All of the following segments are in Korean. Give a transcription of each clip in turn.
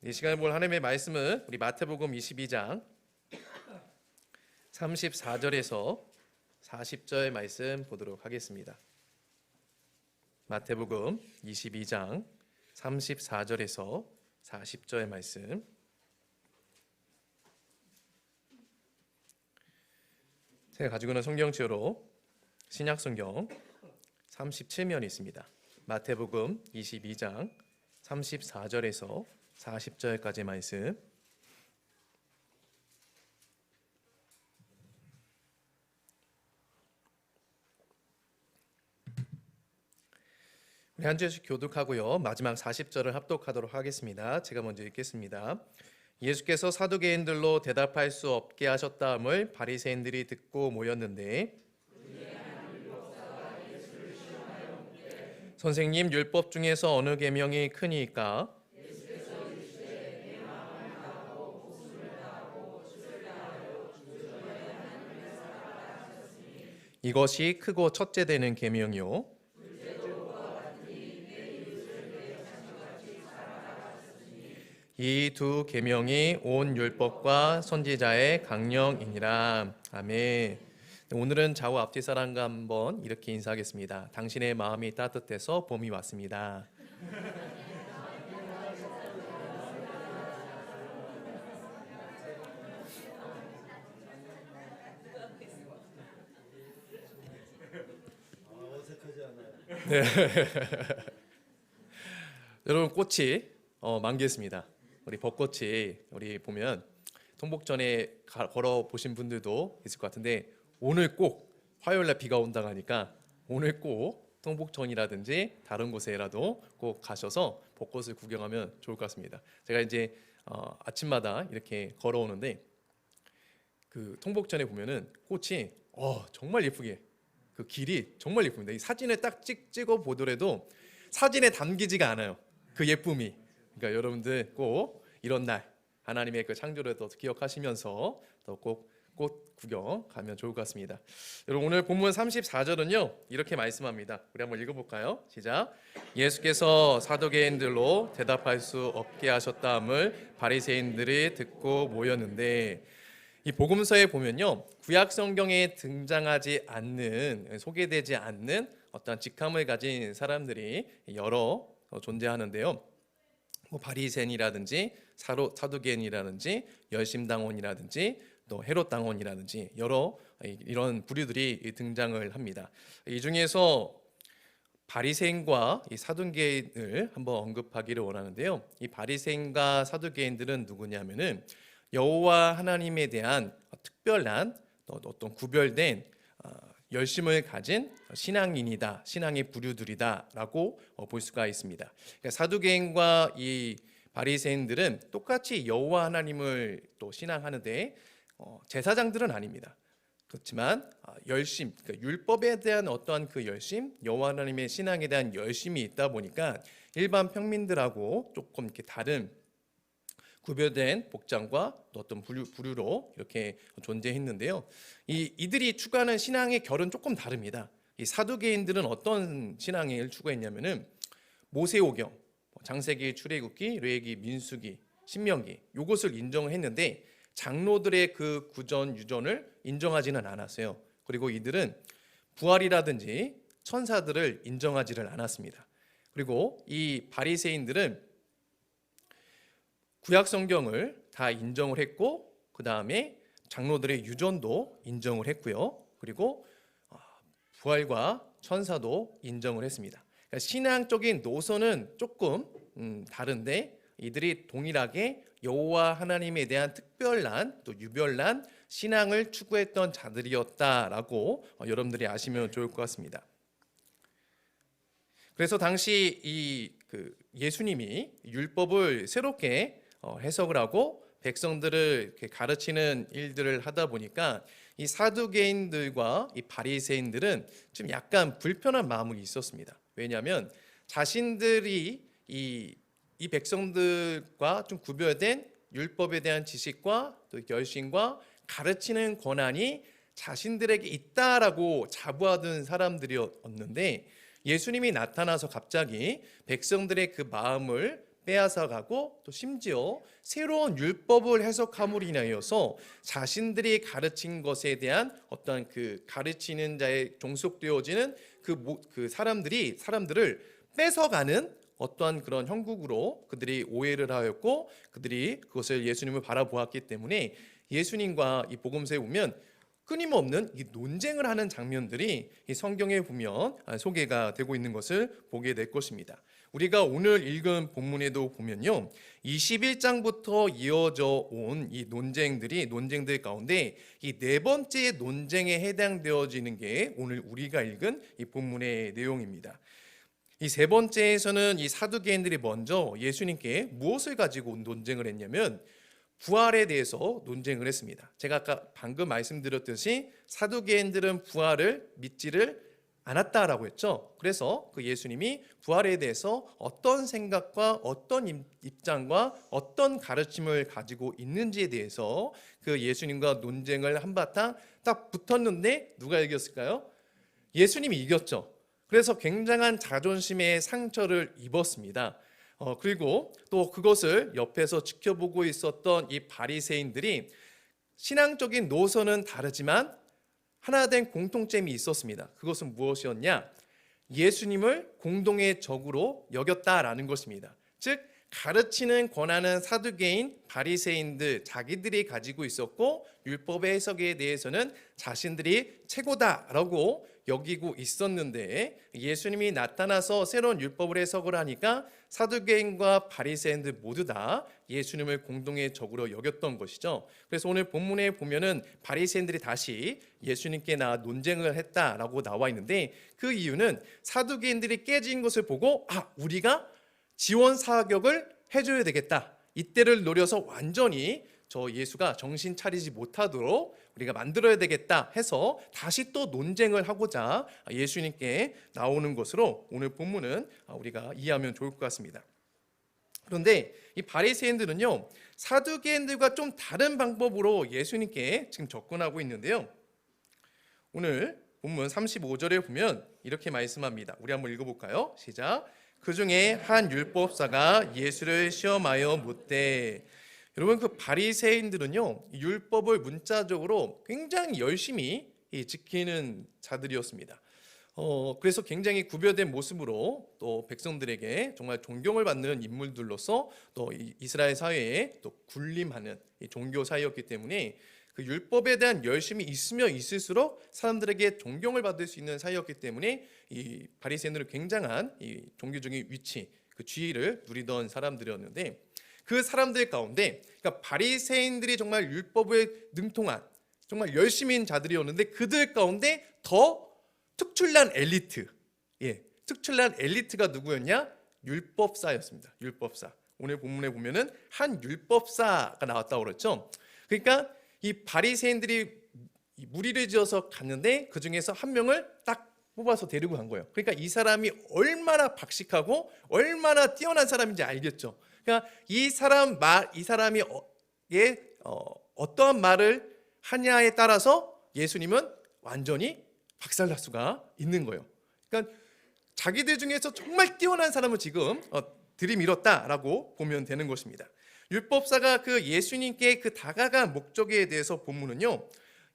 이 시간에 볼 하나님의 말씀은 우리 마태복음 22장 34절에서 40절 말씀 보도록 하겠습니다. 마태복음 22장 34절에서 40절 말씀. 제가 가지고 있는 성경책으로 신약성경 37면이 있습니다. 마태복음 22장 34절에서 40절까지 말씀. 우리 한 주씩 교독하고요. 마지막 40절을 합독하도록 하겠습니다. 제가 먼저 읽겠습니다. 예수께서 사두개인들로 대답할 수 없게 하셨다함을 바리새인들이 듣고 모였는데, 선생님, 율법 중에서 어느 계명이 크니까? 이것이 크고 첫째 되는 계명이요. 이 두 계명이 온 율법과 선지자의 강령이니라. 아멘. 오늘은 좌우 앞뒤 사람과 한번 이렇게 인사하겠습니다. 당신의 마음이 따뜻해서 봄이 왔습니다. 네. 여러분, 꽃이 만개했습니다. 우리 벚꽃이 우리 보면 통복전에 걸어 보신 분들도 있을 것 같은데, 오늘 꼭 화요일날 비가 온다고 하니까 오늘 꼭 통복전이라든지 다른 곳에라도 꼭 가셔서 벚꽃을 구경하면 좋을 것 같습니다. 제가 이제 아침마다 이렇게 걸어오는데 그 통복전에 보면은 꽃이 정말 예쁘게, 그 길이 정말 예쁩니다. 이 사진에 딱 찍어 보더라도 사진에 담기지가 않아요, 그 예쁨이. 그러니까 여러분들 꼭 이런 날 하나님의 그 창조를 더 기억하시면서 더 꼭 꽃 구경 가면 좋을 것 같습니다. 여러분, 오늘 본문 34절은요 이렇게 말씀합니다. 우리 한번 읽어볼까요? 시작. 예수께서 사두개인들로 대답할 수 없게 하셨다함을 바리새인들이 듣고 모였는데, 이 복음서에 보면요, 구약 성경에 등장하지 않는, 소개되지 않는 어떤 직함을 가진 사람들이 여러 존재하는데요. 바리새인이라든지 사두개인이라든지 열심당원이라든지 또 헤롯당원이라든지 여러 이런 부류들이 등장을 합니다. 이 중에서 바리새인과 이 사두개인을 한번 언급하기를 원하는데요. 이 바리새인과 사두개인들은 누구냐면은 여호와 하나님에 대한 특별한 어떤 구별된 열심을 가진 신앙인이다, 신앙의 부류들이다라고 볼 수가 있습니다. 그러니까 사두개인과 이 바리새인들은 똑같이 여호와 하나님을 또 신앙하는데 제사장들은 아닙니다. 그렇지만 열심, 그러니까 율법에 대한 어떠한 그 열심, 여호와 하나님의 신앙에 대한 열심이 있다 보니까 일반 평민들하고 조금 이렇게 다른 구별된 복장과 또 어떤 부류로 이렇게 존재했는데요. 이들이 추구하는 신앙의 결은 조금 다릅니다. 이 사두개인들은 어떤 신앙을 추구했냐면은 모세오경, 장세기, 출애굽기, 레위기, 민수기, 신명기 요것을 인정을 했는데 장로들의 그 구전 유전을 인정하지는 않았어요. 그리고 이들은 부활이라든지 천사들을 인정하지를 않았습니다. 그리고 이 바리새인들은 구약 성경을 다 인정을 했고, 그 다음에 장로들의 유전도 인정을 했고요. 그리고 부활과 천사도 인정을 했습니다. 그러니까 신앙적인 노선은 조금 다른데 이들이 동일하게 여호와 하나님에 대한 특별한 또 유별난 신앙을 추구했던 자들이었다라고 여러분들이 아시면 좋을 것 같습니다. 그래서 당시 예수님이 율법을 새롭게 해석을 하고 백성들을 이렇게 가르치는 일들을 하다 보니까 이 사두개인들과 이 바리새인들은 좀 약간 불편한 마음이 있었습니다. 왜냐하면 자신들이 이 백성들과 좀 구별된 율법에 대한 지식과 또 열심과 가르치는 권한이 자신들에게 있다라고 자부하던 사람들이었는데, 예수님이 나타나서 갑자기 백성들의 그 마음을 빼앗아가고 또 심지어 새로운 율법을 해석함으로 인하여서 자신들이 가르친 것에 대한 어떤 그 가르치는 자에 종속되어지는 그 사람들을 뺏어가는 어떠한 그런 형국으로 그들이 오해를 하였고, 그들이 그것을 예수님을 바라보았기 때문에 예수님과 이 복음서에 보면 끊임없는 이 논쟁을 하는 장면들이 이 성경에 보면 소개가 되고 있는 것을 보게 될 것입니다. 우리가 오늘 읽은 본문에도 보면요, 21장부터 이어져 온 이 논쟁들 가운데 이 네 번째 논쟁에 해당되어지는 게 오늘 우리가 읽은 이 본문의 내용입니다. 이 세 번째에서는 이 사두개인들이 먼저 예수님께 무엇을 가지고 논쟁을 했냐면 부활에 대해서 논쟁을 했습니다. 제가 아까 방금 말씀드렸듯이 사두개인들은 부활을 믿지를 않았다라고 했죠. 그래서 그 예수님이 부활에 대해서 어떤 생각과 어떤 입장과 어떤 가르침을 가지고 있는지에 대해서 그 예수님과 논쟁을 한바탕 딱 붙었는데 누가 이겼을까요? 예수님이 이겼죠. 그래서 굉장한 자존심의 상처를 입었습니다. 그리고 또 그것을 옆에서 지켜보고 있었던 이 바리새인들이 신앙적인 노선은 다르지만 하나 된 공통점이 있었습니다. 그것은 무엇이었냐? 예수님을 공동의 적으로 여겼다라는 것입니다. 즉 가르치는 권한은 사두개인, 바리새인들 자기들이 가지고 있었고 율법의 해석에 대해서는 자신들이 최고다라고 여기고 있었는데 예수님이 나타나서 새로운 율법을 해석을 하니까 사두개인과 바리새인들 모두 다 예수님을 공동의 적으로 여겼던 것이죠. 그래서 오늘 본문에 보면은 바리새인들이 다시 예수님께 논쟁을 했다라고 나와 있는데 그 이유는 사두개인들이 깨진 것을 보고 우리가 지원 사격을 해줘야 되겠다. 이때를 노려서 완전히 저 예수가 정신 차리지 못하도록 우리가 만들어야 되겠다 해서 다시 또 논쟁을 하고자 예수님께 나오는 것으로 오늘 본문은 우리가 이해하면 좋을 것 같습니다. 그런데 이 바리새인들은요, 사두개인들과 좀 다른 방법으로 예수님께 지금 접근하고 있는데요. 오늘 본문 35절에 보면 이렇게 말씀합니다. 우리 한번 읽어볼까요? 시작. 그 중에 한 율법사가 예수를 시험하여 묻되. 여러분, 그 바리새인들은요 율법을 문자적으로 굉장히 열심히 지키는 자들이었습니다. 그래서 굉장히 구별된 모습으로 또 백성들에게 정말 존경을 받는 인물들로서 또 이스라엘 사회에 또 군림하는 종교 사회였기 때문에 그 율법에 대한 열심이 있으면 있을수록 사람들에게 존경을 받을 수 있는 사회였기 때문에 이 바리새인들은 굉장한 이 종교적인 위치, 그 지위를 누리던 사람들이었는데 그 사람들 가운데 그러니까 바리새인들이 정말 율법에 능통한 정말 열심인 자들이었는데 그들 가운데 더 특출난 엘리트, 특출난 엘리트가 누구였냐? 율법사였습니다. 율법사. 오늘 본문에 보면은 한 율법사가 나왔다고 그랬죠. 그러니까 이 바리새인들이 무리를 지어서 갔는데 그 중에서 한 명을 딱 뽑아서 데리고 간 거예요. 그러니까 이 사람이 얼마나 박식하고 얼마나 뛰어난 사람인지 알겠죠. 그러니까 이 사람이 어떠한 말을 하냐에 따라서 예수님은 완전히 박살날 수가 있는 거예요. 그러니까 자기들 중에서 정말 뛰어난 사람을 지금 들이밀었다라고 보면 되는 것입니다. 율법사가 그 예수님께 그 다가간 목적에 대해서 본문은요,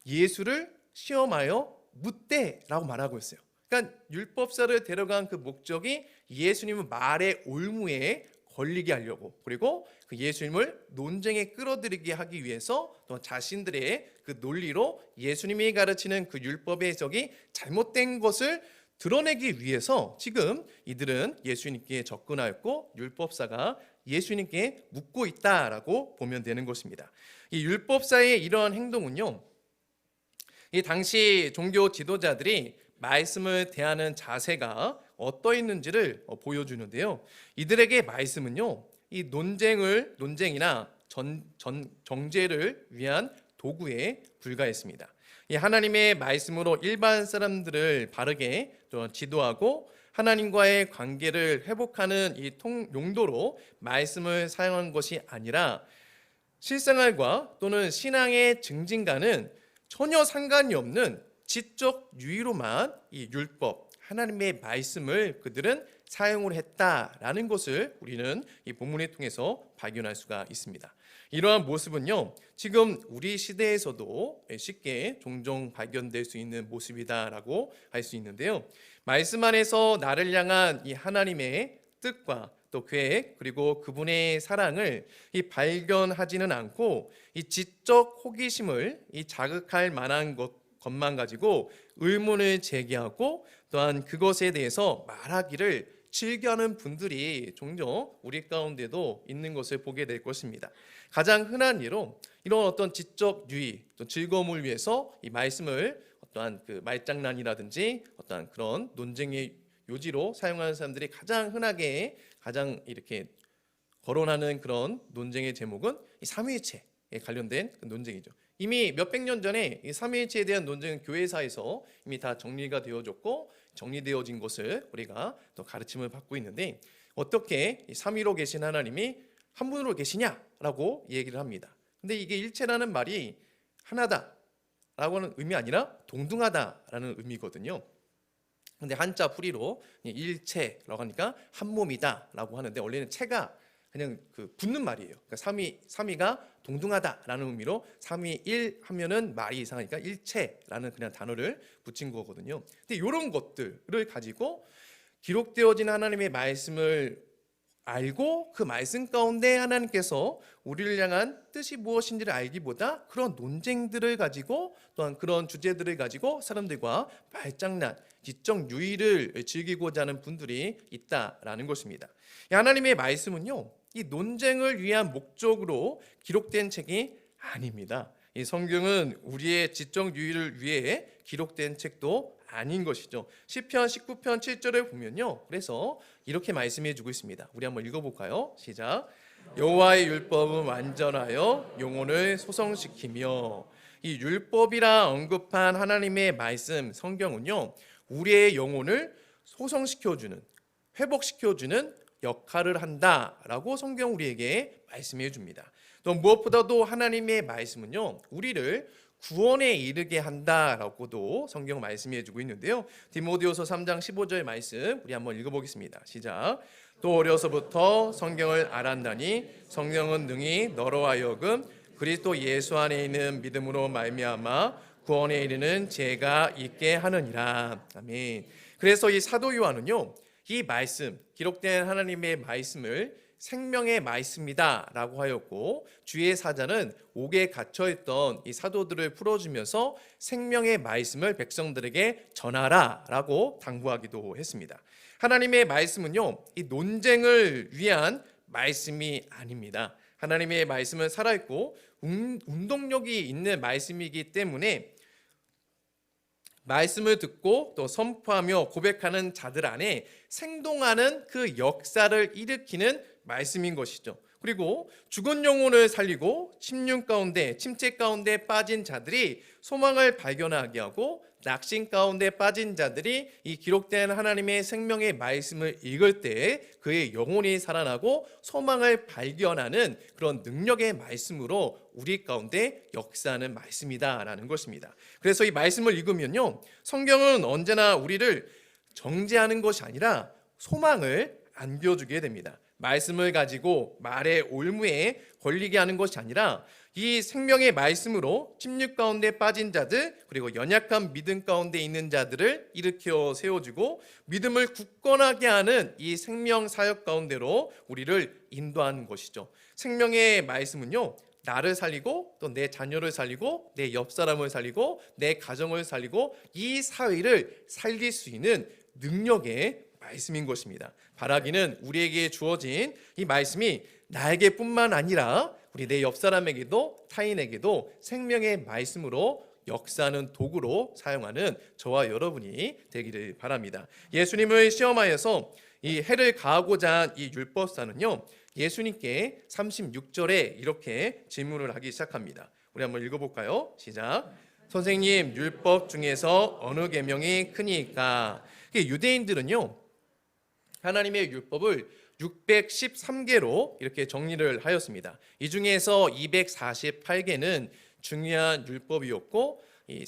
예수를 시험하여 묻되라고 말하고 있어요. 그러니까 율법사를 데려간 그 목적이 예수님의 말의 올무에 걸리게 하려고, 그리고 그 예수님을 논쟁에 끌어들이게 하기 위해서 또 자신들의 그 논리로 예수님이 가르치는 그 율법의 해석이 잘못된 것을 드러내기 위해서 지금 이들은 예수님께 접근하였고 율법사가 예수님께 묻고 있다라고 보면 되는 것입니다. 이 율법사의 이러한 행동은요, 이 당시 종교 지도자들이 말씀을 대하는 자세가 어떠했는지를 보여주는데요. 이들에게 말씀은요, 이 논쟁이나 정죄를 위한 도구에 불과했습니다. 이 하나님의 말씀으로 일반 사람들을 바르게 지도하고 하나님과의 관계를 회복하는 이 용도로 말씀을 사용한 것이 아니라 실생활과 또는 신앙의 증진과는 전혀 상관이 없는 지적 유의로만 이 율법, 하나님의 말씀을 그들은 사용을 했다라는 것을 우리는 이 본문을 통해서 발견할 수가 있습니다. 이러한 모습은요, 지금 우리 시대에서도 쉽게 종종 발견될 수 있는 모습이다라고 할 수 있는데요. 말씀 안에서 나를 향한 이 하나님의 뜻과 또 계획, 그리고 그분의 사랑을 발견하지는 않고 이 지적 호기심을 자극할 만한 것만 가지고 의문을 제기하고, 또한 그것에 대해서 말하기를 즐겨하는 분들이 종종 우리 가운데도 있는 것을 보게 될 것입니다. 가장 흔한 예로 이런 어떤 지적 유의, 또 즐거움을 위해서 이 말씀을 어떠한 그 말장난이라든지 어떠한 그런 논쟁의 요지로 사용하는 사람들이 가장 흔하게 가장 이렇게 거론하는 그런 논쟁의 제목은 이 삼위일체에 관련된 그 논쟁이죠. 이미 몇백 년 전에 이 삼위일체에 대한 논쟁은 교회사에서 이미 다 정리가 되어졌고, 정리되어진 것을 우리가 또 가르침을 받고 있는데, 어떻게 이 삼위로 계신 하나님이 한 분으로 계시냐라고 얘기를 합니다. 근데 이게 일체라는 말이 하나다라고 하는 의미 아니라 동등하다라는 의미거든요. 근데 한자 풀이로 일체라고 하니까 한 몸이다라고 하는데, 원래는 체가 그냥 그 붙는 말이에요. 그러니까 삼위가 동등하다라는 의미로 삼위일 하면은 말이 이상하니까 일체라는 그냥 단어를 붙인 거거든요. 근데 이런 것들을 가지고 기록되어진 하나님의 말씀을 알고 그 말씀 가운데 하나님께서 우리를 향한 뜻이 무엇인지를 알기보다 그런 논쟁들을 가지고, 또한 그런 주제들을 가지고 사람들과 말장난, 지적 유의를 즐기고자 하는 분들이 있다라는 것입니다. 하나님의 말씀은요, 이 논쟁을 위한 목적으로 기록된 책이 아닙니다. 이 성경은 우리의 지적 유의를 위해 기록된 책도 아닌 것이죠. 시편 19편 7절을 보면요, 그래서 이렇게 말씀해 주고 있습니다. 우리 한번 읽어볼까요? 시작. 여호와의 율법은 완전하여 영혼을 소성시키며. 이 율법이라 언급한 하나님의 말씀 성경은요, 우리의 영혼을 소성시켜주는, 회복시켜주는 역할을 한다라고 성경 우리에게 말씀해 줍니다. 또 무엇보다도 하나님의 말씀은요, 우리를 구원에 이르게 한다라고도 성경 말씀해 주고 있는데요. 디모데후서 3장 15절 말씀 우리 한번 읽어보겠습니다. 시작. 또 어려서부터 성경을 알았나니 성령은 능히 너로 하여금 그리스도 예수 안에 있는 믿음으로 말미암아 구원에 이르는 죄가 있게 하느니라. 아멘. 그래서 이 사도 요한은요, 이 말씀, 기록된 하나님의 말씀을 생명의 말씀이다 라고 하였고, 주의 사자는 옥에 갇혀있던 이 사도들을 풀어주면서 생명의 말씀을 백성들에게 전하라 라고 당부하기도 했습니다. 하나님의 말씀은요, 이 논쟁을 위한 말씀이 아닙니다. 하나님의 말씀은 살아있고 운동력이 있는 말씀이기 때문에 말씀을 듣고 또 선포하며 고백하는 자들 안에 생동하는 그 역사를 일으키는 말씀인 것이죠. 그리고 죽은 영혼을 살리고 침륜 가운데, 침체 가운데 빠진 자들이 소망을 발견하게 하고, 낙심 가운데 빠진 자들이 이 기록된 하나님의 생명의 말씀을 읽을 때 그의 영혼이 살아나고 소망을 발견하는 그런 능력의 말씀으로 우리 가운데 역사하는 말씀이다라는 것입니다. 그래서 이 말씀을 읽으면요, 성경은 언제나 우리를 정죄하는 것이 아니라 소망을 안겨주게 됩니다. 말씀을 가지고 말의 올무에 걸리게 하는 것이 아니라 이 생명의 말씀으로 침략 가운데 빠진 자들, 그리고 연약한 믿음 가운데 있는 자들을 일으켜 세워주고 믿음을 굳건하게 하는 이 생명 사역 가운데로 우리를 인도하는 것이죠. 생명의 말씀은요, 나를 살리고 또 내 자녀를 살리고 내 옆 사람을 살리고 내 가정을 살리고 이 사회를 살릴 수 있는 능력의 말씀인 것입니다. 바라기는 우리에게 주어진 이 말씀이 나에게뿐만 아니라 우리 내 옆 사람에게도 타인에게도 생명의 말씀으로 역사하는 도구로 사용하는 저와 여러분이 되기를 바랍니다. 예수님을 시험하여서 이 해를 가하고자 한 이 율법사는요, 예수님께 36절에 이렇게 질문을 하기 시작합니다. 우리 한번 읽어볼까요? 시작. 선생님, 율법 중에서 어느 계명이 크니까? 유대인들은요, 하나님의 율법을 613개로 이렇게 정리를 하였습니다. 이 중에서 248개는 중요한 율법이었고, 이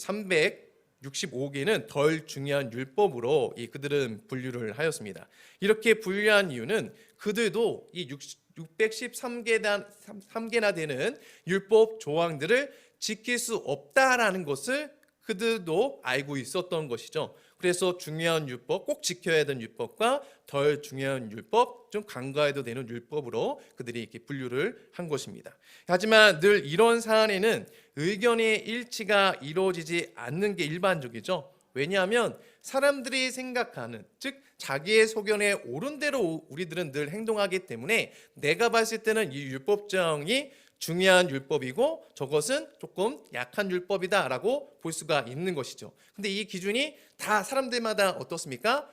65개는 덜 중요한 율법으로 그들은 분류를 하였습니다. 이렇게 분류한 이유는 그들도 이 613개나 되는 율법 조항들을 지킬 수 없다라는 것을 그들도 알고 있었던 것이죠. 그래서 중요한 율법, 꼭 지켜야 되는 율법과 덜 중요한 율법, 좀 간과해도 되는 율법으로 그들이 이렇게 분류를 한 것입니다. 하지만 늘 이런 사안에는 의견의 일치가 이루어지지 않는 게 일반적이죠. 왜냐하면 사람들이 생각하는, 즉 자기의 소견에 옳은 대로 우리들은 늘 행동하기 때문에 내가 봤을 때는 이 율법정이 중요한 율법이고 저것은 조금 약한 율법이다라고 볼 수가 있는 것이죠. 근데 이 기준이 다 사람들마다 어떻습니까?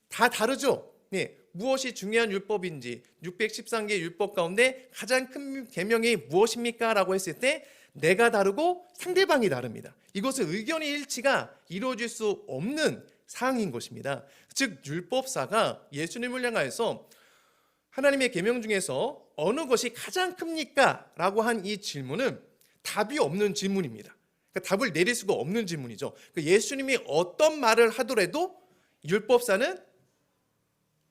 다 다르죠. 네, 무엇이 중요한 율법인지 613개 율법 가운데 가장 큰 계명이 무엇입니까? 라고 했을 때 내가 다르고 상대방이 다릅니다. 이것은 의견의 일치가 이루어질 수 없는 사항인 것입니다. 즉 율법사가 예수님을 향하여서 하나님의 계명 중에서 어느 것이 가장 큽니까? 라고 한 이 질문은 답이 없는 질문입니다. 그러니까 답을 내릴 수가 없는 질문이죠. 그러니까 예수님이 어떤 말을 하더라도 율법사는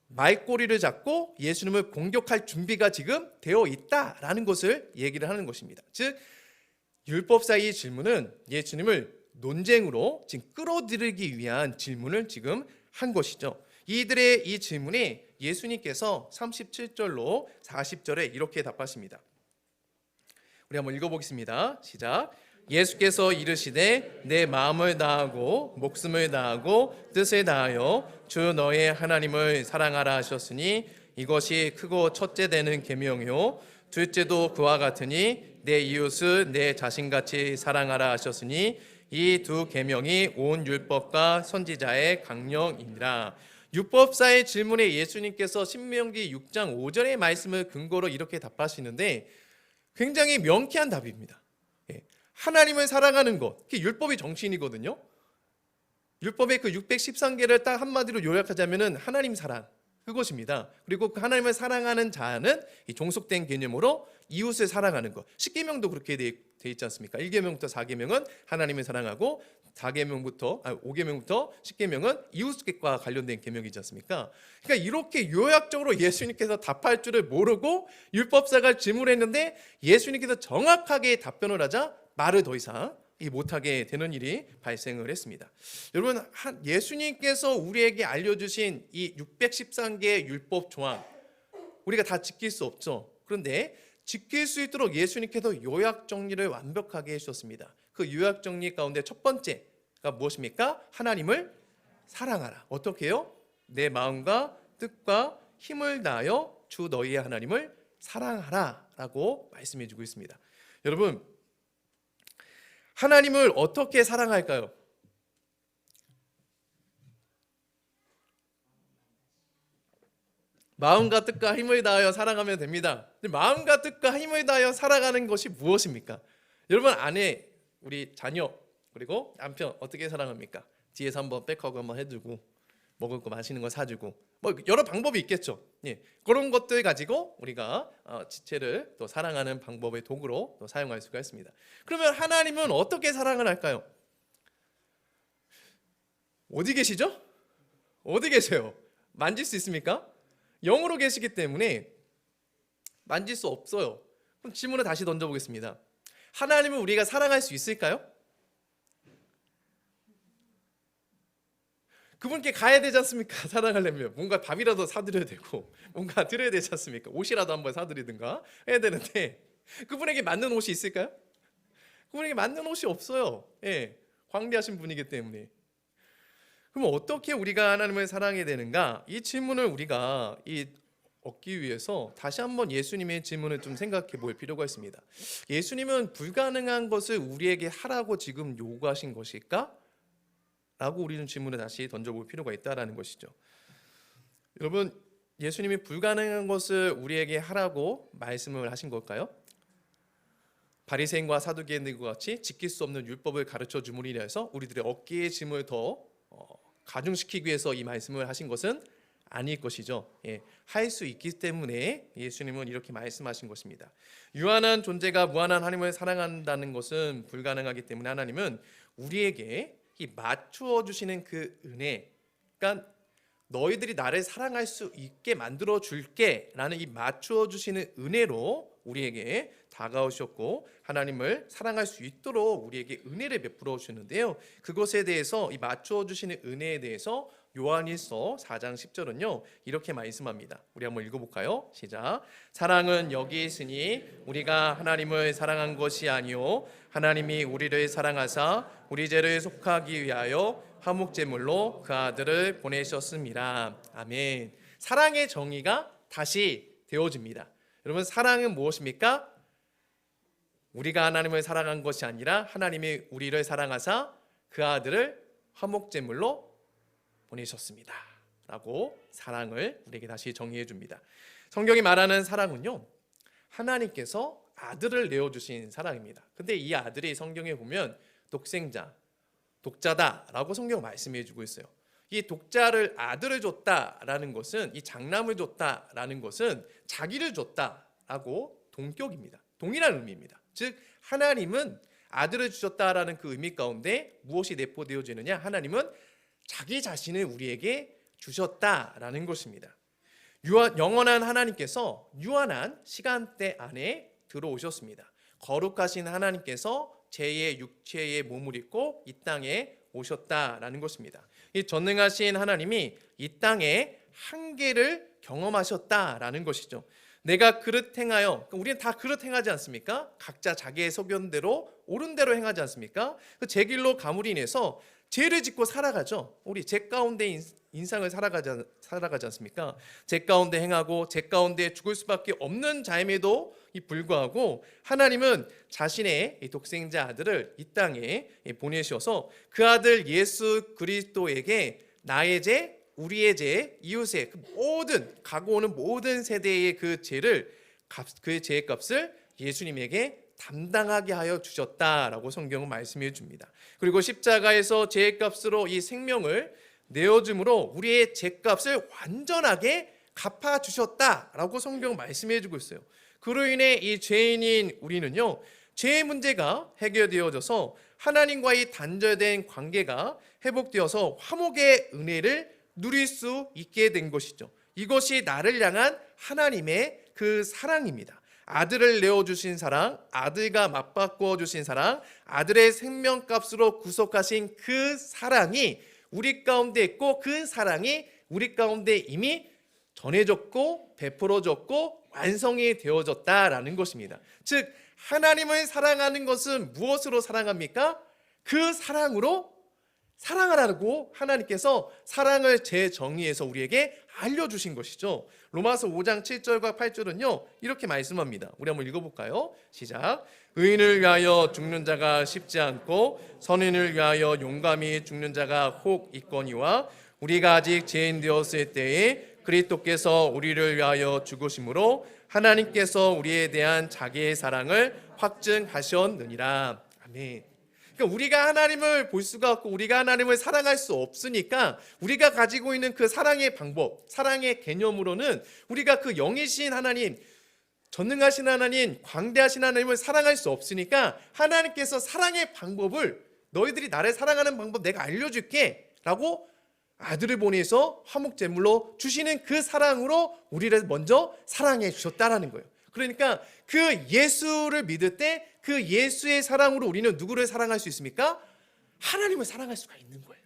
말꼬리를 잡고 예수님을 공격할 준비가 지금 되어 있다라는 것을 얘기를 하는 것입니다. 즉 율법사의 질문은 예수님을 논쟁으로 지금 끌어들이기 위한 질문을 지금 한 것이죠. 이들의 이 질문에 예수님께서 37절로 40절에 이렇게 답하십니다. 우리 한번 읽어보겠습니다. 시작. 예수께서 이르시되 내 마음을 다하고 목숨을 다하고 뜻을 다하여 주 너의 하나님을 사랑하라 하셨으니 이것이 크고 첫째 되는 계명이요 둘째도 그와 같으니 내 이웃을 내 자신같이 사랑하라 하셨으니 이 두 계명이 온 율법과 선지자의 강령이니라. 율법사의 질문에 예수님께서 신명기 6장 5절의 말씀을 근거로 이렇게 답하시는데 굉장히 명쾌한 답입니다. 하나님을 사랑하는 것, 그게 율법의 정신이거든요. 율법의 그 613개를 딱 한마디로 요약하자면은 하나님 사랑, 그것입니다. 그리고 그 하나님을 사랑하는 자는 이 종속된 개념으로 이웃을 사랑하는 것. 10계명도 그렇게 돼 있지 않습니까? 1계명부터 4계명은 하나님을 사랑하고 5계명부터 10계명은 이웃과 관련된 계명이지 않습니까? 그러니까 이렇게 요약적으로 예수님께서 답할 줄을 모르고 율법사가 질문했는데 예수님께서 정확하게 답변을 하자 말을 더 이상 못하게 되는 일이 발생을 했습니다. 여러분, 예수님께서 우리에게 알려주신 이 613개의 율법 조항 우리가 다 지킬 수 없죠. 그런데 지킬 수 있도록 예수님께서 요약 정리를 완벽하게 해주셨습니다. 그 요약 정리 가운데 첫 번째가 무엇입니까? 하나님을 사랑하라. 어떻게 해요? 내 마음과 뜻과 힘을 다하여 주 너희의 하나님을 사랑하라 라고 말씀해 주고 있습니다. 여러분, 하나님을 어떻게 사랑할까요? 마음과 뜻과 힘을 다하여 사랑하면 됩니다. 근데 마음과 뜻과 힘을 다하여 살아가는 것이 무엇입니까? 여러분, 아내, 우리 자녀, 그리고 남편 어떻게 사랑합니까? 뒤에서 한번 백허그 한번 해주고 먹을 거 맛있는 거 사주고 뭐 여러 방법이 있겠죠. 그런 것들 가지고 우리가 지체를 또 사랑하는 방법의 도구로 또 사용할 수가 있습니다. 그러면 하나님은 어떻게 사랑을 할까요? 어디 계시죠? 어디 계세요? 만질 수 있습니까? 영으로 계시기 때문에 만질 수 없어요. 그럼 질문을 다시 던져보겠습니다. 하나님을 우리가 사랑할 수 있을까요? 그분께 가야 되지 않습니까? 사랑하려면 뭔가 밥이라도 사드려야 되고 뭔가 드려야 되지 않습니까? 옷이라도 한번 사드리든가 해야 되는데 그분에게 맞는 옷이 있을까요? 그분에게 맞는 옷이 없어요. 광대하신 분이기 때문에. 그럼 어떻게 우리가 하나님을 사랑해야 되는가? 이 질문을 우리가 얻기 위해서 다시 한번 예수님의 질문을 좀 생각해 볼 필요가 있습니다. 예수님은 불가능한 것을 우리에게 하라고 지금 요구하신 것일까? 라고 우리는 질문을 다시 던져볼 필요가 있다는 것이죠. 여러분, 예수님이 불가능한 것을 우리에게 하라고 말씀을 하신 걸까요? 바리새인과 사두개인들과 같이 지킬 수 없는 율법을 가르쳐 주므로 인해서 우리들의 어깨의 짐을 더 가중시키기 위해서 이 말씀을 하신 것은 아닐 것이죠. 할 수 있기 때문에 예수님은 이렇게 말씀하신 것입니다. 유한한 존재가 무한한 하나님을 사랑한다는 것은 불가능하기 때문에 하나님은 우리에게 이 맞추어 주시는 그 은혜, 그러니까 너희들이 나를 사랑할 수 있게 만들어 줄게라는 이 맞추어 주시는 은혜로 우리에게 다가오셨고 하나님을 사랑할 수 있도록 우리에게 은혜를 베풀어 주시는데요. 그것에 대해서 이 맞추어 주시는 은혜에 대해서 요한일서 4장 10절은요 이렇게 말씀합니다. 우리 한번 읽어볼까요? 시작. 사랑은 여기 있으니 우리가 하나님을 사랑한 것이 아니요 하나님이 우리를 사랑하사 우리 죄를 속하기 위하여 화목제물로 그 아들을 보내셨습니다. 아멘. 사랑의 정의가 다시 되어집니다. 여러분, 사랑은 무엇입니까? 우리가 하나님을 사랑한 것이 아니라 하나님이 우리를 사랑하사 그 아들을 화목제물로 보내셨습니다 라고 사랑을 우리에게 다시 정의해 줍니다. 성경이 말하는 사랑은요 하나님께서 아들을 내어주신 사랑입니다. 근데 이 아들이 성경에 보면 독생자, 독자다라고 성경 말씀해 주고 있어요. 이 독자를 아들을 줬다라는 것은, 이 장남을 줬다라는 것은 자기를 줬다라고 동격입니다. 동일한 의미입니다. 즉 하나님은 아들을 주셨다라는 그 의미 가운데 무엇이 내포되어지느냐, 하나님은 자기 자신을 우리에게 주셨다라는 것입니다. 영원한 하나님께서 유한한 시간대 안에 들어오셨습니다. 거룩하신 하나님께서 제2의 육체의 몸을 입고 이 땅에 오셨다라는 것입니다. 이 전능하신 하나님이 이 땅에 한계를 경험하셨다라는 것이죠. 내가 그릇 행하여, 우리는 다 그릇 행하지 않습니까? 각자 자기의 소견대로 옳은 대로 행하지 않습니까? 제 길로 감으로 인해서 죄를 짓고 살아가죠. 우리 죄 가운데 인상을 살아가지 않습니까? 죄 가운데 행하고 죄 가운데 죽을 수밖에 없는 자임에도 불구하고 하나님은 자신의 독생자 아들을 이 땅에 보내셔서 그 아들 예수 그리스도에게 나의 죄, 우리의 죄, 이웃의 그 모든 가고 오는 모든 세대의 그 죄를, 그 죄의 값을 예수님에게 담당하게 하여 주셨다라고 성경은 말씀해 줍니다. 그리고 십자가에서 죄의 값으로 이 생명을 내어줌으로 우리의 죄값을 완전하게 갚아주셨다라고 성경은 말씀해 주고 있어요. 그로 인해 이 죄인인 우리는요, 죄의 문제가 해결되어져서 하나님과의 단절된 관계가 회복되어서 화목의 은혜를 누릴 수 있게 된 것이죠. 이것이 나를 향한 하나님의 그 사랑입니다. 아들을 내어주신 사랑, 아들과 맞바꾸어 주신 사랑, 아들의 생명값으로 구속하신 그 사랑이 우리 가운데 있고, 그 사랑이 우리 가운데 이미 전해졌고 베풀어졌고 완성이 되어졌다라는 것입니다. 즉 하나님을 사랑하는 것은 무엇으로 사랑합니까? 그 사랑으로 사랑하라고 하나님께서 사랑을 재정의해서 우리에게 알려주신 것이죠. 로마서 5장 7절과 8절은요 이렇게 말씀합니다. 우리 한번 읽어볼까요? 시작. 의인을 위하여 죽는 자가 쉽지 않고 선인을 위하여 용감히 죽는 자가 혹 있거니와 우리가 아직 죄인 되었을 때에 그리스도께서 우리를 위하여 죽으심으로 하나님께서 우리에 대한 자기의 사랑을 확증하셨느니라. 아멘. 그러니까 우리가 하나님을 볼 수가 없고 우리가 하나님을 사랑할 수 없으니까 우리가 가지고 있는 그 사랑의 방법, 사랑의 개념으로는 우리가 그 영이신 하나님, 전능하신 하나님, 광대하신 하나님을 사랑할 수 없으니까 하나님께서 사랑의 방법을, 너희들이 나를 사랑하는 방법 내가 알려줄게 라고 아들을 보내서 화목제물로 주시는 그 사랑으로 우리를 먼저 사랑해 주셨다라는 거예요. 그러니까 그 예수를 믿을 때 그 예수의 사랑으로 우리는 누구를 사랑할 수 있습니까? 하나님을 사랑할 수가 있는 거예요.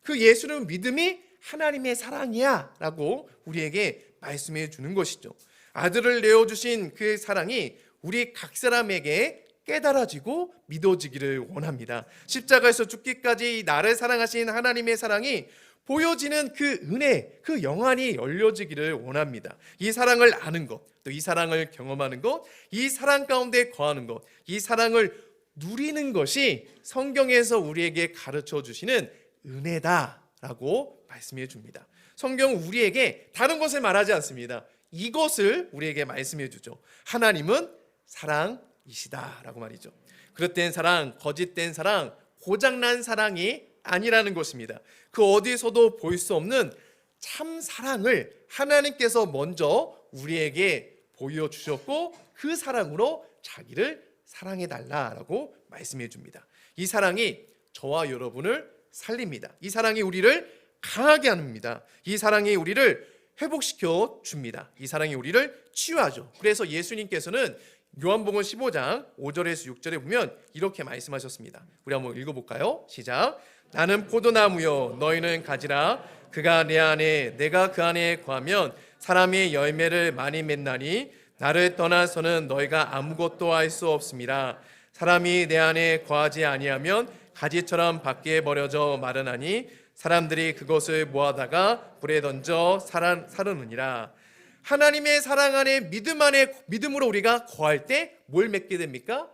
그 예수는 믿음이 하나님의 사랑이야 라고 우리에게 말씀해 주는 것이죠. 아들을 내어주신 그 사랑이 우리 각 사람에게 깨달아지고 믿어지기를 원합니다. 십자가에서 죽기까지 나를 사랑하신 하나님의 사랑이 보여지는 그 은혜, 그 영안이 열려지기를 원합니다. 이 사랑을 아는 것, 또 이 사랑을 경험하는 것, 이 사랑 가운데 거하는 것, 이 사랑을 누리는 것이 성경에서 우리에게 가르쳐 주시는 은혜다라고 말씀해 줍니다. 성경은 우리에게 다른 것을 말하지 않습니다. 이것을 우리에게 말씀해 주죠. 하나님은 사랑이시다라고 말이죠. 그릇된 사랑, 거짓된 사랑, 고장난 사랑이 아니라는 것입니다. 그 어디서도 볼 수 없는 참 사랑을 하나님께서 먼저 우리에게 보여주셨고 그 사랑으로 자기를 사랑해달라고 말씀해 줍니다. 이 사랑이 저와 여러분을 살립니다. 이 사랑이 우리를 강하게 합니다. 이 사랑이 우리를 회복시켜 줍니다. 이 사랑이 우리를 치유하죠. 그래서 예수님께서는 요한복음 15장 5절에서 6절에 보면 이렇게 말씀하셨습니다. 우리 한번 읽어볼까요? 시작. 나는 포도나무요 너희는 가지라. 그가 내 안에 내가 그 안에 거하면 사람이 열매를 많이 맺나니 나를 떠나서는 너희가 아무것도 할 수 없습니다. 사람이 내 안에 거하지 아니하면 가지처럼 밖에 버려져 마르나니 사람들이 그것을 모아다가 불에 던져 사르느니라. 하나님의 사랑 안에 믿음으로 우리가 거할 때 뭘 맺게 됩니까?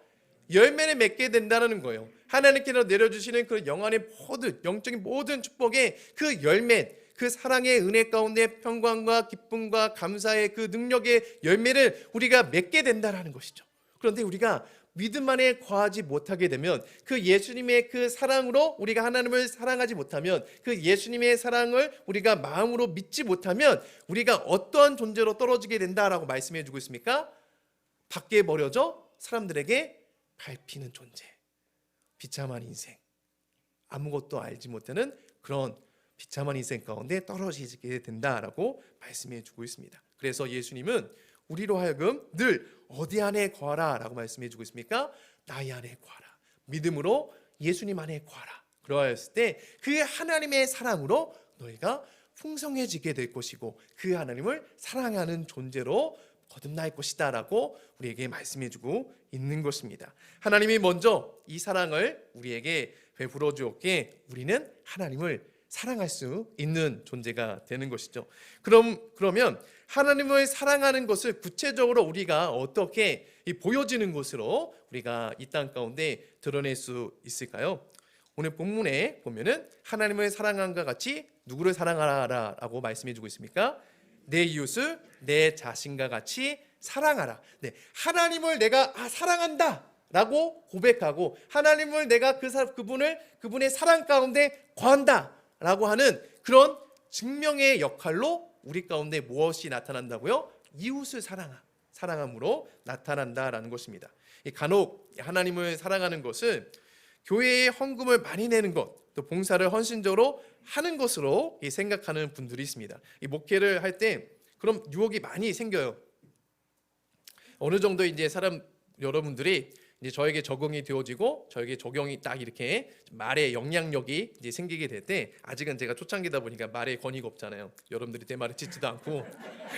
열매를 맺게 된다는 거예요. 하나님께서 내려주시는 그 영안의 모든 영적인 모든 축복의 그 열매, 그 사랑의 은혜 가운데 평강과 기쁨과 감사의 그 능력의 열매를 우리가 맺게 된다는 것이죠. 그런데 우리가 믿음 안에 거하지 못하게 되면 그 예수님의 그 사랑으로 우리가 하나님을 사랑하지 못하면 그 예수님의 사랑을 우리가 마음으로 믿지 못하면 우리가 어떠한 존재로 떨어지게 된다라고 말씀해 주고 있습니까? 밖에 버려져 사람들에게 밟히는 존재, 비참한 인생, 아무것도 알지 못하는 그런 비참한 인생 가운데 떨어지게 된다라고 말씀해 주고 있습니다. 그래서 예수님은 우리로 하여금 늘 어디 안에 거하라 라고 말씀해 주고 있습니까? 나의 안에 거하라. 믿음으로 예수님 안에 거하라. 그러하였을 때 그 하나님의 사랑으로 너희가 풍성해지게 될 것이고 그 하나님을 사랑하는 존재로 거듭날 것이다 라고 우리에게 말씀해 주고 있는 것입니다. 하나님이 먼저 이 사랑을 우리에게 베풀어 주었기에 우리는 하나님을 사랑할 수 있는 존재가 되는 것이죠. 그러면 하나님을 사랑하는 것을 구체적으로 우리가 어떻게 보여지는 것으로 우리가 이 땅 가운데 드러낼 수 있을까요? 오늘 본문에 보면은 하나님을 사랑함과 같이 누구를 사랑하라라고 말씀해주고 있습니까? 내 이웃을 내 자신과 같이 사랑하라. 네, 하나님을 내가 사랑한다라고 고백하고 하나님을 내가 그분의 사랑 가운데 거한다라고 하는 그런 증명의 역할로 우리 가운데 무엇이 나타난다고요? 이웃을 사랑함으로 나타난다라는 것입니다. 간혹 하나님을 사랑하는 것은 교회에 헌금을 많이 내는 것, 또 봉사를 헌신적으로 하는 것으로 생각하는 분들이 있습니다. 이 목회를 할 때 그럼 유혹이 많이 생겨요. 어느 정도 이제 여러분들이 이제 저에게 적응이 되어지고 저에게 적용이 딱 이렇게 말의 영향력이 이제 생기게 될 때, 아직은 제가 초창기다 보니까 말에 권위가 없잖아요. 여러분들이 제 말을 듣지도 않고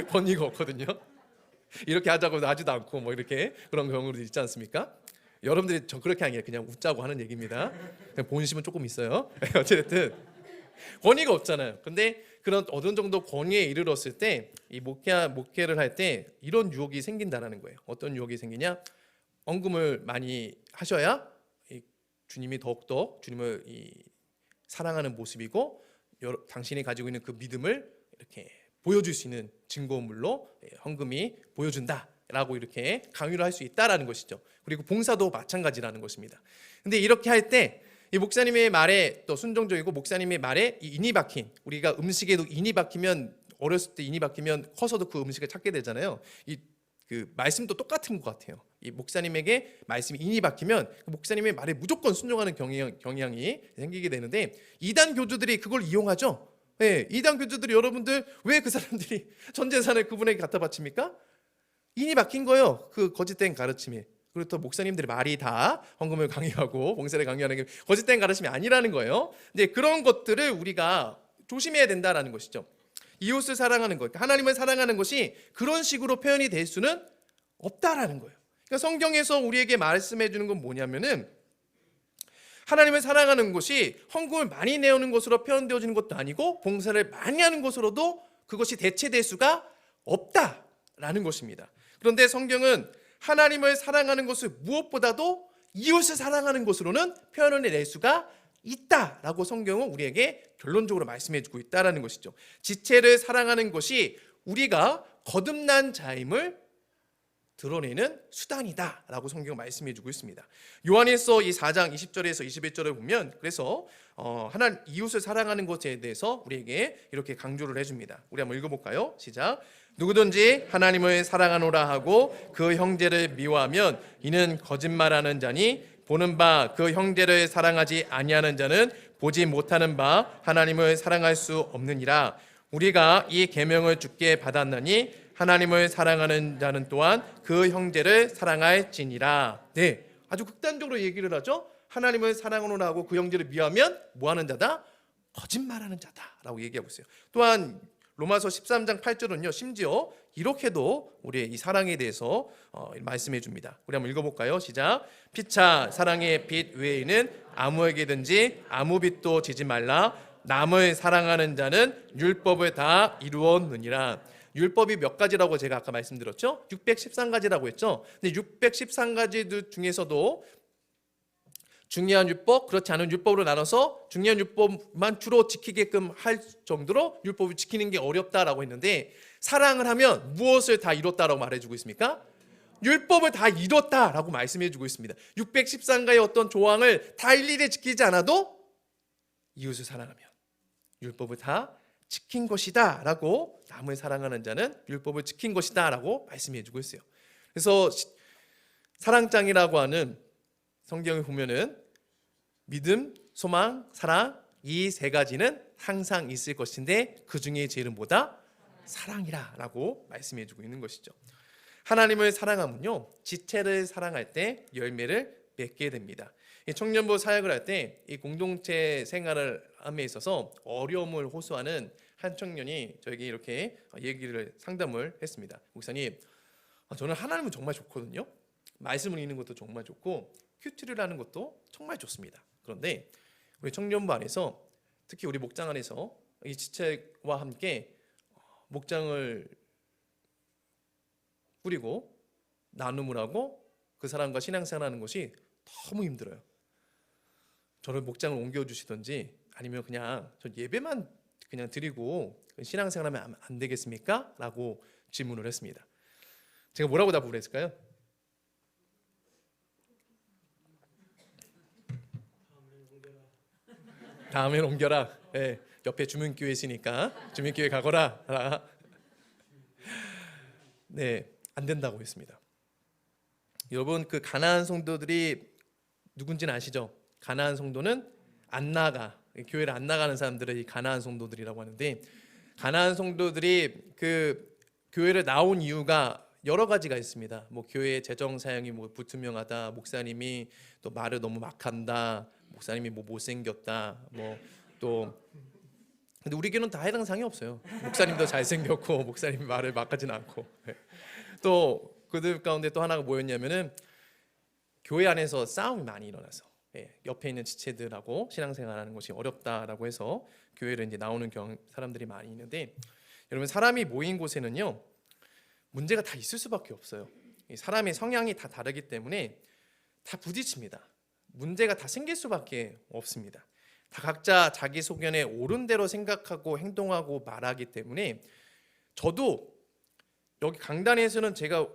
권위가 없거든요. 이렇게 하자고 하지도 않고 뭐 이렇게 그런 경우도 있지 않습니까? 여러분들이 저 그렇게 아니에요. 그냥 웃자고 하는 얘기입니다. 그냥 본심은 조금 있어요. 어쨌든 권위가 없잖아요. 근데 그런 어느 정도 권위에 이르렀을 때 이 목회를 할 때 이런 유혹이 생긴다라는 거예요. 어떤 유혹이 생기냐? 헌금을 많이 하셔야 주님이 더욱더 주님을 사랑하는 모습이고 당신이 가지고 있는 그 믿음을 이렇게 보여줄 수 있는 증거물로 헌금이 보여준다라고 이렇게 강요를 할 수 있다라는 것이죠. 그리고 봉사도 마찬가지라는 것입니다. 근데 이렇게 할 때 이 목사님의 말에 또 순종적이고 목사님의 말에 인이 박힌, 우리가 음식에도 인이 박히면 어렸을 때 인이 박히면 커서도 그 음식을 찾게 되잖아요. 그 말씀도 똑같은 것 같아요. 이 목사님에게 말씀이 인이 박히면 그 목사님의 말에 무조건 순종하는 경향이 생기게 되는데 이단 교주들이 그걸 이용하죠. 네, 이단 교주들이 여러분들 왜 그 사람들이 전 재산을 그분에게 갖다 바칩니까? 인이 박힌 거예요. 그 거짓된 가르침에. 그리고 또 목사님들의 말이 다 헌금을 강요하고 봉사를 강요하는 게 거짓된 가르침이 아니라는 거예요. 근데 그런 것들을 우리가 조심해야 된다라는 것이죠. 이웃을 사랑하는 것, 하나님을 사랑하는 것이 그런 식으로 표현이 될 수는 없다라는 거예요. 그러니까 성경에서 우리에게 말씀해 주는 건 뭐냐면은 하나님을 사랑하는 것이 헌금을 많이 내오는 것으로 표현되어지는 것도 아니고 봉사를 많이 하는 것으로도 그것이 대체될 수가 없다라는 것입니다. 그런데 성경은 하나님을 사랑하는 것을 무엇보다도 이웃을 사랑하는 것으로는 표현을 낼 수가 있다라고 성경은 우리에게 결론적으로 말씀해 주고 있다라는 것이죠. 지체를 사랑하는 것이 우리가 거듭난 자임을 드러내는 수단이다라고 성경은 말씀해 주고 있습니다. 요한일서 이 4장 20절에서 21절을 보면 그래서 하나님 이웃을 사랑하는 것에 대해서 우리에게 이렇게 강조를 해줍니다. 우리 한번 읽어볼까요? 시작. 누구든지 하나님을 사랑하노라 하고 그 형제를 미워하면 이는 거짓말하는 자니 보는 바 그 형제를 사랑하지 아니하는 자는 보지 못하는 바 하나님을 사랑할 수 없느니라. 우리가 이 계명을 주께 받았나니 하나님을 사랑하는 자는 또한 그 형제를 사랑할지니라. 네, 아주 극단적으로 얘기를 하죠. 하나님을 사랑하노라 하고 그 형제를 미워하면 뭐하는 자다? 거짓말하는 자다라고 얘기하고 있어요. 또한 로마서 13장 8절은요, 심지어 이렇게도 우리의 이 사랑에 대해서 말씀해 줍니다. 우리 한번 읽어볼까요? 시작. 피차 사랑의 빛 외에는 아무에게든지 아무 빛도 지지 말라. 남을 사랑하는 자는 율법을 다 이루었느니라. 율법이 몇 가지라고 제가 아까 말씀드렸죠? 613가지라고 했죠? 근데 613가지 중에서도 중요한 율법, 그렇지 않은 율법으로 나눠서 중요한 율법만 주로 지키게끔 할 정도로 율법을 지키는 게 어렵다라고 했는데, 사랑을 하면 무엇을 다 이뤘다라고 말해주고 있습니까? 율법을 다 이뤘다라고 말씀해주고 있습니다. 613가의 어떤 조항을 다 일일이 지키지 않아도 이웃을 사랑하면 율법을 다 지킨 것이다 라고, 남을 사랑하는 자는 율법을 지킨 것이다 라고 말씀해주고 있어요. 그래서 사랑장이라고 하는 성경을 보면은 믿음, 소망, 사랑, 이 세 가지는 항상 있을 것인데 그 중에 제일은 뭐다? 사랑이라 라고 말씀해주고 있는 것이죠. 하나님을 사랑하면요, 지체를 사랑할 때 열매를 맺게 됩니다. 청년부 사역을 할 때 이 공동체 생활을 함에 있어서 어려움을 호소하는 한 청년이 저에게 이렇게 얘기를 상담을 했습니다. 목사님, 저는 하나님은 정말 좋거든요. 말씀을 읽는 것도 정말 좋고 큐티를 하는 것도 정말 좋습니다. 그런데 우리 청년부 안에서, 특히 우리 목장 안에서 이 지체와 함께 목장을 꾸리고 나눔을 하고 그 사람과 신앙생활하는 것이 너무 힘들어요. 저를 목장을 옮겨주시든지 아니면 그냥 저 예배만 그냥 드리고 신앙생활하면 안 되겠습니까? 라고 질문을 했습니다. 제가 뭐라고 답을 했을까요? 다음엔 옮겨라. 네, 옆에 주민교회 있으니까 주민교회 가거라. 네, 안 된다고 했습니다. 여러분, 그 가나안 성도들이 누군지는 아시죠? 가나안 성도는 안 나가, 교회를 안 나가는 사람들을 이 가나안 성도들이라고 하는데, 가나안 성도들이 그 교회를 나온 이유가 여러 가지가 있습니다. 뭐 교회의 재정 사양이 뭐 불투명하다, 목사님이 또 말을 너무 막 한다, 목사님이 뭐 못생겼다, 뭐 또 근데 우리 교회는 다 해당 사항이 없어요. 목사님도 잘생겼고 목사님이 말을 막 하진 않고. 또 그들 가운데 또 하나가 뭐였냐면은 교회 안에서 싸움이 많이 일어나서 옆에 있는 지체들하고 신앙생활하는 것이 어렵다라고 해서 교회를 이제 나오는 사람들이 많이 있는데, 여러분, 사람이 모인 곳에는요 문제가 다 있을 수밖에 없어요. 사람의 성향이 다 다르기 때문에 다 부딪힙니다. 문제가 다 생길 수밖에 없습니다. 다 각자 자기 소견에 옳은 대로 생각하고 행동하고 말하기 때문에, 저도 여기 강단에서는 제가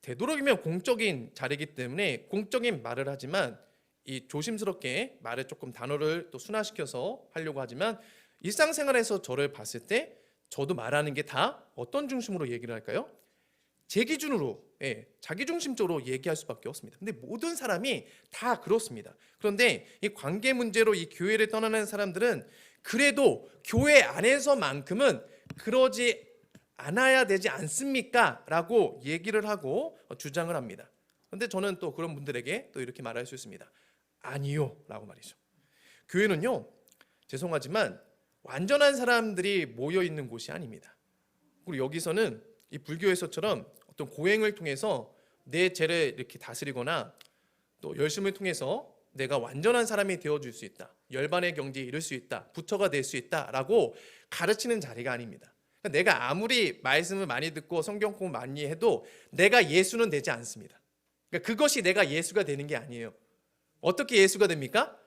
되도록이면 공적인 자리이기 때문에 공적인 말을 하지만 이 조심스럽게 말을 조금 단어를 또 순화시켜서 하려고 하지만, 일상생활에서 저를 봤을 때 저도 말하는 게 다 어떤 중심으로 얘기를 할까요? 제 기준으로, 자기중심적으로 얘기할 수밖에 없습니다. 근데 모든 사람이 다 그렇습니다. 그런데 이 관계 문제로 이 교회를 떠나는 사람들은 그래도 교회 안에서만큼은 그러지 않아야 되지 않습니까? 라고 얘기를 하고 주장을 합니다. 그런데 저는 또 그런 분들에게 또 이렇게 말할 수 있습니다. 아니요 라고 말이죠. 교회는요, 죄송하지만 완전한 사람들이 모여 있는 곳이 아닙니다. 그리고 여기서는 이 불교에서처럼 어떤 고행을 통해서 내 죄를 이렇게 다스리거나 또 열심을 통해서 내가 완전한 사람이 되어줄 수 있다, 열반의 경지에 이를 수 있다, 부처가 될 수 있다라고 가르치는 자리가 아닙니다. 그러니까 내가 아무리 말씀을 많이 듣고 성경 공부 많이 해도 내가 예수는 되지 않습니다. 그러니까 그것이 내가 예수가 되는 게 아니에요. 어떻게 예수가 됩니까?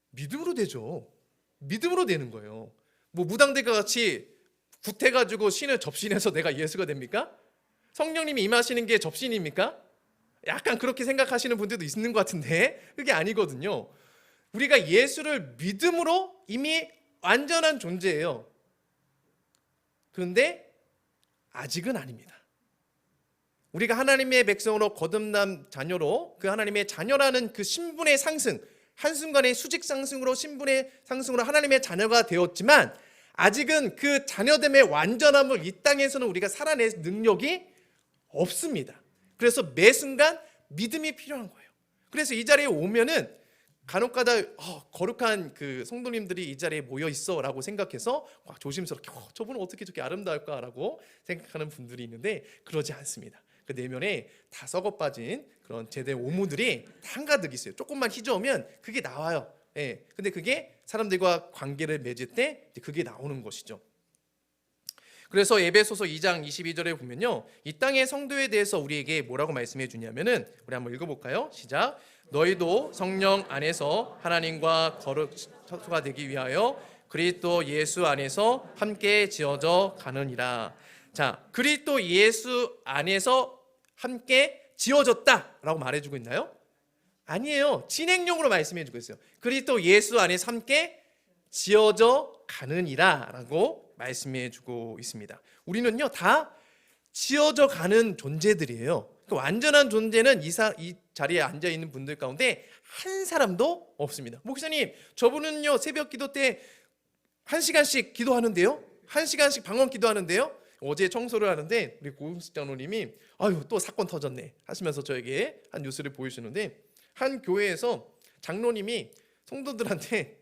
믿음으로 되죠. 믿음으로 되는 거예요. 뭐 무당들과 같이 굿해가지고 신을 접신해서 내가 예수가 됩니까? 성령님이 임하시는 게 접신입니까? 약간 그렇게 생각하시는 분들도 있는 것 같은데 그게 아니거든요. 우리가 예수를 믿음으로 이미 완전한 존재예요. 그런데 아직은 아닙니다. 우리가 하나님의 백성으로 거듭난 자녀로 그 하나님의 자녀라는 그 신분의 상승, 한순간의 수직 상승으로 신분의 상승으로 하나님의 자녀가 되었지만 아직은 그 자녀됨의 완전함을 이 땅에서는 우리가 살아낼 능력이 없습니다. 그래서 매 순간 믿음이 필요한 거예요. 그래서 이 자리에 오면은 간혹가다 거룩한 그 성도님들이 이 자리에 모여 있어라고 생각해서 조심스럽게 저분은 어떻게 저렇게 아름다울까라고 생각하는 분들이 있는데 그러지 않습니다. 그 내면에 다 썩어 빠진 그런 제대 오무들이 한가득 있어요. 조금만 휘저으면 그게 나와요. 예. 근데 그게 사람들과 관계를 맺을 때 그게 나오는 것이죠. 그래서 에베소서 2장 22절에 보면요, 이 땅의 성도에 대해서 우리에게 뭐라고 말씀해 주냐면은 우리 한번 읽어볼까요? 시작. 너희도 성령 안에서 하나님과 거룩가 되기 위하여 그리스도 예수 안에서 함께 지어져 가느니라. 자, 그리스도 예수 안에서 함께 지어졌다라고 말해주고 있나요? 아니에요. 진행용으로 말씀해주고 있어요. 그리스도 예수 안에서 함께 지어져 가느니라라고 말씀해주고 있습니다. 우리는요 다 지어져 가는 존재들이에요. 완전한 존재는 이 자리에 앉아 있는 분들 가운데 한 사람도 없습니다. 목사님, 저분은요 새벽 기도 때 1시간씩 기도하는데요, 1시간씩 방언 기도하는데요. 어제 청소를 하는데 우리 고은숙 장로님이 아유 또 사건 터졌네 하시면서 저에게 한 뉴스를 보여주는데, 한 교회에서 장로님이 성도들한테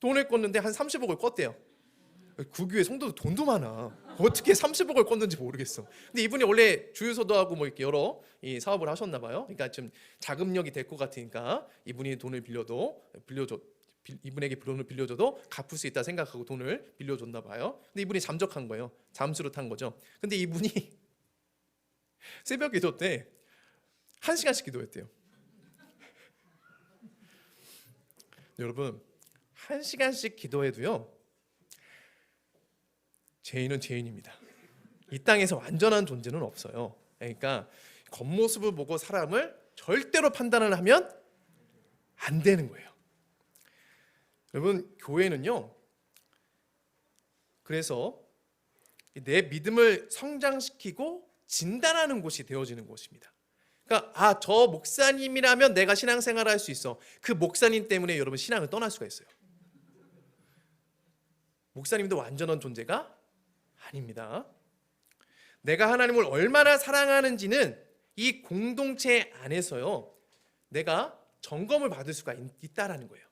돈을 껐는데 한 30억을 껐대요. 그 교회 성도들 돈도 많아. 어떻게 30억을 껐는지 모르겠어. 근데 이분이 원래 주유소도 하고 뭐 이렇게 여러 이 사업을 하셨나 봐요. 그러니까 좀 자금력이 될 것 같으니까 이분이 돈을 이분에게 돈을 빌려줘도 갚을 수 있다 생각하고 돈을 빌려줬나 봐요. 근데 이분이 잠적한 거예요. 잠수를 탄 거죠. 근데 이분이 새벽 기도 때 1시간씩 기도했대요. 여러분, 1시간씩 기도해도요 죄인은 죄인입니다. 이 땅에서 완전한 존재는 없어요. 그러니까 겉모습을 보고 사람을 절대로 판단을 하면 안 되는 거예요. 여러분, 교회는요 그래서 내 믿음을 성장시키고 진단하는 곳이 되어지는 곳입니다. 그러니까 저 목사님이라면 내가 신앙생활을 할 수 있어. 그 목사님 때문에 여러분 신앙을 떠날 수가 있어요. 목사님도 완전한 존재가 아닙니다. 내가 하나님을 얼마나 사랑하는지는 이 공동체 안에서요 내가 점검을 받을 수가 있다라는 거예요.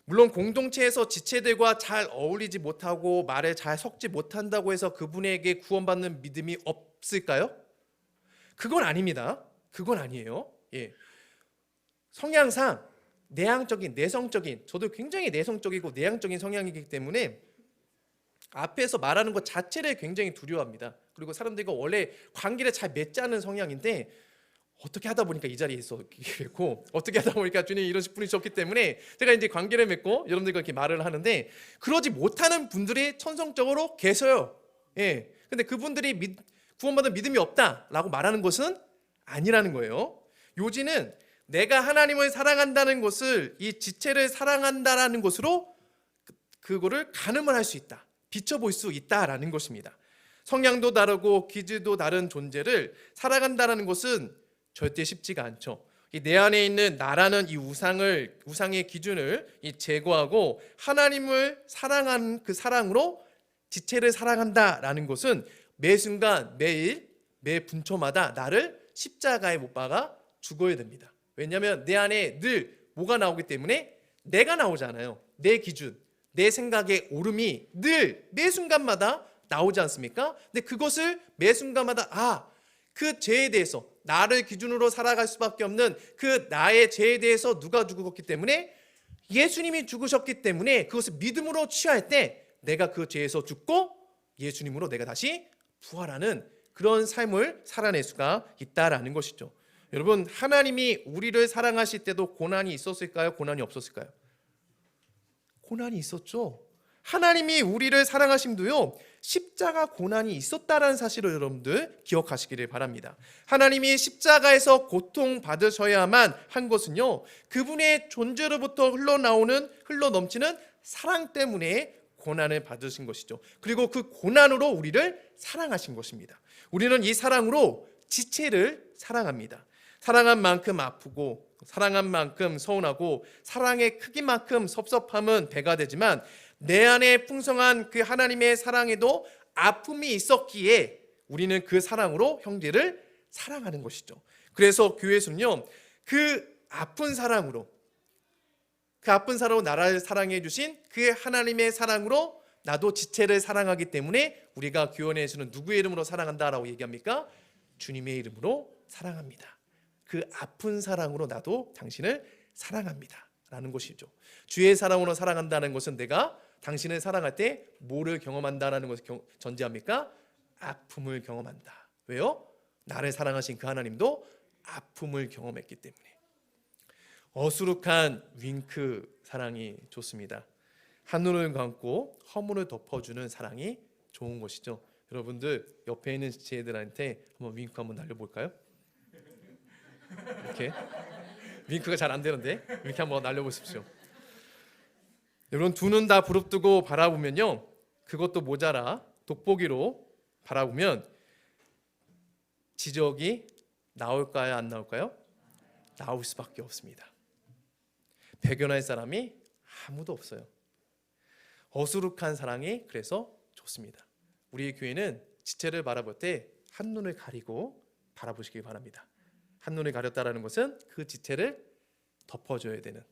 물론 공동체에서 지체들과 잘 어울리지 못하고 말에 잘 섞지 못한다고 해서 그분에게 구원받는 믿음이 없을까요? 그건 아닙니다. 그건 아니에요. 예. 성향상 내성적인, 저도 굉장히 내성적이고 내향적인 성향이기 때문에 앞에서 말하는 것 자체를 굉장히 두려워합니다. 그리고 사람들과 원래 관계를 잘 맺지 않는 성향인데 어떻게 하다 보니까 이 자리에 있었게 됐고, 어떻게 하다 보니까 주님이 이런 분이 셨기 때문에 제가 이제 관계를 맺고 여러분들과 이렇게 말을 하는데, 그러지 못하는 분들이 천성적으로 계셔요. 예. 근데 그분들이 구원받은 믿음이 없다라고 말하는 것은 아니라는 거예요. 요지는 내가 하나님을 사랑한다는 것을, 이 지체를 사랑한다라는 것으로 그거를 가늠을 할 수 있다, 비춰볼 수 있다라는 것입니다. 성향도 다르고 기질도 다른 존재를 사랑한다는 것은 절대 쉽지가 않죠. 내 안에 있는 나라는 이 우상의 기준을 제거하고 하나님을 사랑하는 그 사랑으로 지체를 사랑한다라는 것은 매 순간 매 분초마다 나를 십자가에 못 박아 죽어야 됩니다. 왜냐하면 내 안에 늘 뭐가 나오기 때문에 내가 나오잖아요. 내 기준, 내 생각의 오름이 늘 매 순간마다 나오지 않습니까? 근데 그것을 매 순간마다 그 죄에 대해서 나를 기준으로 살아갈 수밖에 없는 그 나의 죄에 대해서 누가 죽었기 때문에, 예수님이 죽으셨기 때문에 그것을 믿음으로 취할 때 내가 그 죄에서 죽고 예수님으로 내가 다시 부활하는 그런 삶을 살아낼 수가 있다라는 것이죠. 여러분, 하나님이 우리를 사랑하실 때도 고난이 있었을까요? 고난이 없었을까요? 고난이 있었죠. 하나님이 우리를 사랑하심도요 십자가 고난이 있었다라는 사실을 여러분들 기억하시기를 바랍니다. 하나님이 십자가에서 고통받으셔야만 한 것은요 그분의 존재로부터 흘러넘치는 사랑 때문에 고난을 받으신 것이죠. 그리고 그 고난으로 우리를 사랑하신 것입니다. 우리는 이 사랑으로 지체를 사랑합니다. 사랑한 만큼 아프고 사랑한 만큼 서운하고 사랑의 크기만큼 섭섭함은 배가 되지만 내 안에 풍성한 그 하나님의 사랑에도 아픔이 있었기에 우리는 그 사랑으로 형제를 사랑하는 것이죠. 그래서 교회에서는요, 그 아픈 사랑으로 나를 사랑해 주신 그 하나님의 사랑으로 나도 지체를 사랑하기 때문에 우리가 교회에서는 누구의 이름으로 사랑한다라고 얘기합니까? 주님의 이름으로 사랑합니다. 그 아픈 사랑으로 나도 당신을 사랑합니다 라는 것이죠. 주의 사랑으로 사랑한다는 것은 내가 당신을 사랑할 때 뭐를 경험한다는 것을 전제합니까? 아픔을 경험한다. 왜요? 나를 사랑하신 그 하나님도 아픔을 경험했기 때문에. 어수룩한 윙크 사랑이 좋습니다. 한눈을 감고 허물을 덮어주는 사랑이 좋은 것이죠. 여러분들 옆에 있는 지혜들한테 한번 윙크 한번 날려볼까요? 이렇게 윙크가 잘 안 되는데 이렇게 한번 날려보십시오. 여러분 두 눈 다 부릅뜨고 바라보면요, 그것도 모자라 돋보기로 바라보면 지적이 나올까요, 안 나올까요? 나올 수밖에 없습니다. 배견할 사람이 아무도 없어요. 어수룩한 사랑이 그래서 좋습니다. 우리 교회는 지체를 바라볼 때 한눈을 가리고 바라보시기 바랍니다. 한눈을 가렸다라는 것은 그 지체를 덮어줘야 되는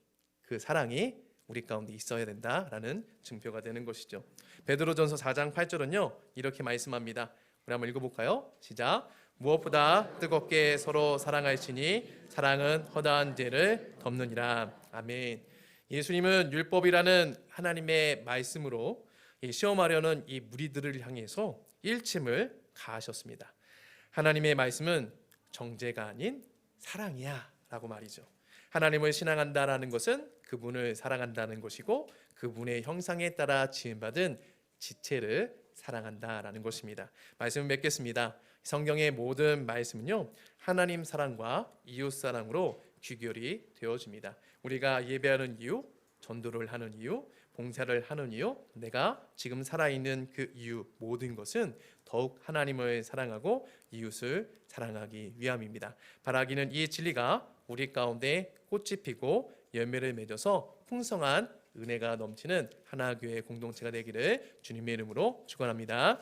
그 사랑이 우리 가운데 있어야 된다라는 증표가 되는 것이죠. 베드로전서 4장 8절은요 이렇게 말씀합니다. 우리 한번 읽어볼까요? 시작. 무엇보다 뜨겁게 서로 사랑할지니 사랑은 허다한 죄를 덮느니라. 아멘. 예수님은 율법이라는 하나님의 말씀으로 시험하려는 이 무리들을 향해서 일침을 가하셨습니다. 하나님의 말씀은 정죄가 아닌 사랑이야 라고 말이죠. 하나님을 신앙한다라는 것은 그분을 사랑한다는 것이고 그분의 형상에 따라 지음받은 지체를 사랑한다라는 것입니다. 말씀을 맺겠습니다. 성경의 모든 말씀은요 하나님 사랑과 이웃 사랑으로 귀결이 되어집니다. 우리가 예배하는 이유, 전도를 하는 이유, 봉사를 하는 이유, 내가 지금 살아있는 그 이유, 모든 것은 더욱 하나님을 사랑하고 이웃을 사랑하기 위함입니다. 바라기는 이 진리가 우리 가운데 꽃이 피고 열매를 맺어서 풍성한 은혜가 넘치는 하나교회 공동체가 되기를 주님의 이름으로 축원합니다.